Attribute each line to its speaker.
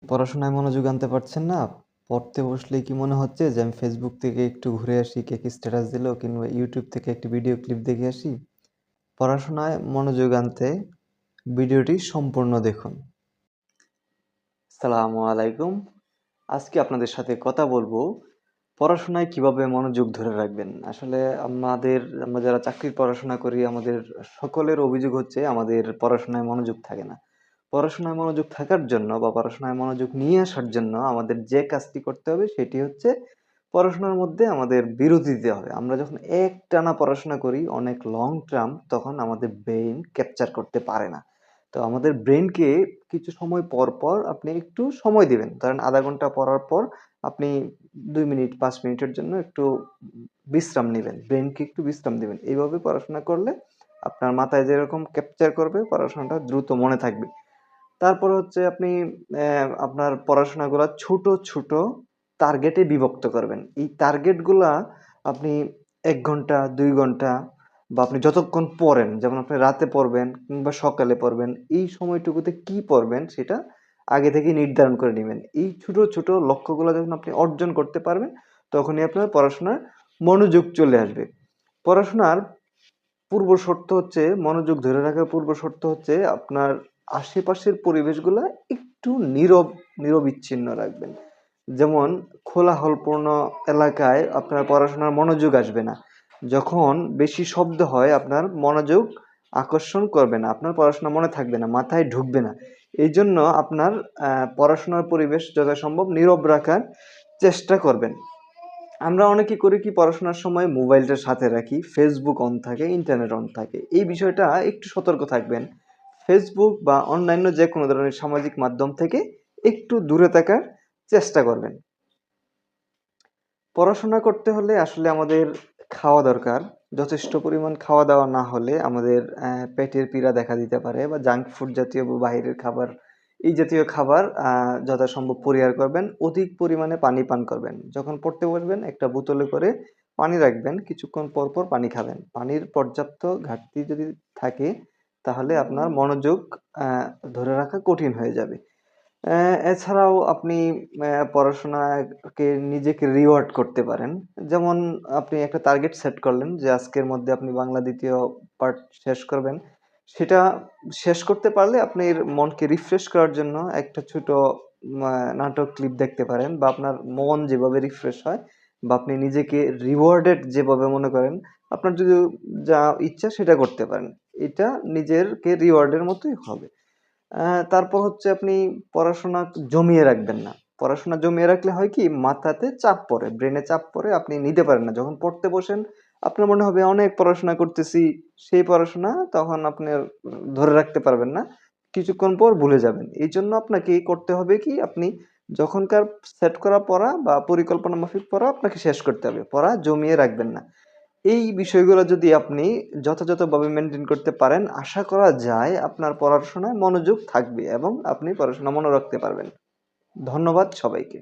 Speaker 1: পড়াশোনায় মনোযোগ আনতে পারছেন না? পড়তে বসলেই কি মনে হচ্ছে যে আমি Facebook থেকে একটু ঘুরে আসি, কে কি স্ট্যাটাস দিলো কিংবা YouTube থেকে একটি ভিডিও ক্লিপ দেখে আসি? পড়াশোনায় মনোযোগ আনতে ভিডিওটি সম্পূর্ণ দেখুন। আসসালামু আলাইকুম। আজকে আপনাদের সাথে কথা বলবো পড়াশোনায় কিভাবে মনোযোগ ধরে রাখবেন। আসলে আমরা যারা চাকরির পড়াশোনা করি আমাদের সকলের অভিযোগ হচ্ছে আমাদের পড়াশোনায় মনোযোগ থাকে না। পড়াশোনায় মনোযোগ থাকার জন্য বা পড়াশোনায় মনোযোগ নিয়ে আসার জন্য আমাদের যে কাজটি করতে হবে সেটি হচ্ছে পড়াশোনার মধ্যে আমাদের বিরতি দিতে হবে। আমরা যখন একটানা পড়াশোনা করি অনেক লং টার্ম তখন আমাদের ব্রেইন ক্যাপচার করতে পারে না। তো আমাদের ব্রেইনকে কিছু সময় পর, পর আপনি একটু সময় দিবেন। ধরেন ০.৫ ঘন্টা পড়ার পর আপনি ২ মিনিট ৫ মিনিটের জন্য একটু বিশ্রাম নিবেন। ব্রেইনকে একটু বিশ্রাম দিবেন। এইভাবে পড়াশোনা করলে আপনার মাথায় যেরকম ক্যাপচার করবে পড়াশোনাটা দ্রুত মনে থাকবে। তারপর হচ্ছে আপনি আপনার পড়াশোনাগুলা ছোট, ছোট টার্গেটে বিভক্ত করবেন। এই টার্গেটগুলা আপনি ১ ঘন্টা, ২ ঘন্টা বা আপনি যতক্ষণ পড়েন, যেমন আপনি রাতে পড়বেন কিংবা সকালে পড়বেন, এই সময়টুকুতে কি পড়বেন সেটা আগে থেকেই নির্ধারণ করে নিবেন। এই ছোট, ছোট লক্ষ্যগুলা যখন আপনি অর্জন করতে পারবেন, তখনই আপনার পড়াশোনার মনোযোগ চলে আসবে। পড়াশোনার পূর্ব শর্ত হচ্ছে মনোযোগ ধরে রাখার পূর্ব শর্ত হচ্ছে আপনার আশেপাশের পরিবেশগুলা একটু নিরবিচ্ছিন্ন রাখবেন। যেমন কোলাহলপূর্ণ এলাকায় আপনার পড়াশোনার মনোযোগ আসবে না। যখন বেশি শব্দ হয় আপনার মনোযোগ আকর্ষণ করবে না। আপনার পড়াশোনা মনে থাকবে না, মাথায় ঢুকবে না। এইজন্য আপনার পড়াশোনার পরিবেশ যথাসম্ভব নীরব রাখার চেষ্টা করবেন। আমরা অনেকে করি কি পড়াশোনার সময় মোবাইলটা সাথে রাখি, ফেসবুক অন থাকে, ইন্টারনেট অন থাকে। এই বিষয়টা একটু সতর্ক থাকবেন। ফেসবুক বা অন্যান্য যেকোনো ধরনের সামাজিক মাধ্যম থেকে একটু দূরে থাকার চেষ্টা করবেন। পড়াশোনা করতে হলে আসলে আমাদের খাওয়া দরকার। যথেষ্ট পরিমাণ খাওয়া-দাওয়া না হলে আমাদের পেটের পীড়া দেখা দিতে পারে বা জাঙ্ক ফুড জাতীয় বা বাহিরের খাবার, এই জাতীয় খাবার যথাসম্ভব পরিহার করবেন। অধিক পরিমাণে পানি পান করবেন। যখন পড়তে বসবেন একটা বোতলে করে পানি রাখবেন। কিছুক্ষণ পর, পর পানি খাবেন। পানির পর্যাপ্ত ঘাটতি যদি থাকে তাহলে আপনার মনোযোগ আ ধরে রাখা কঠিন হয়ে যাবে। এছাড়াও আপনি পড়াশোনাকে নিজেকে রিওয়ার্ড করতে পারেন। যেমন আপনি একটা টার্গেট সেট করলেন যে আজকের মধ্যে আপনি বাংলা ২য় পার্ট শেষ করবেন। সেটা শেষ করতে পারলে আপনার মনকে রিফ্রেশ করার জন্য একটা ছোট নাটক ক্লিপ দেখতে পারেন বা আপনার মন যেভাবে রিফ্রেশ হয় বা আপনি নিজেকে রিওয়ার্ডেড যেভাবে মনে করেন, আপনার যদি যা ইচ্ছা সেটা করতে পারেন। এটা নিজেরকে রিওয়ার্ডের মতোই হবে। আ তারপর হচ্ছে আপনি পড়াশোনা জমিয়ে রাখবেন না। পড়াশোনা জমিয়ে রাখলে হয় কি মাথাতে চাপ পড়ে, ব্রেইনে চাপ পড়ে আপনি নিতে পারেন না। যখন পড়তে বসেন আপনার মনে হবে অনেক পড়াশোনা করতেছি, সেই পড়াশোনা তখন আপনি আর ধরে রাখতে পারবেন না। কিছুক্ষণ পর ভুলে যাবেন। এইজন্য আপনাকে করতে হবে কি আপনি যখনকার সেট করা পড়া বা পরিকল্পনা মাফিক পড়া আপনাকে শেষ করতে হবে। পড়া জমিয়ে রাখবেন না। এই বিষয়গুলো যদি আপনি যথাযথভাবে মেইনটেইন করতে পারেন, আশা করা যায় আপনার পড়াশোনায় মনোযোগ থাকবে এবং আপনি পড়াশোনা মনে রাখতে পারবেন। ধন্যবাদ সবাইকে।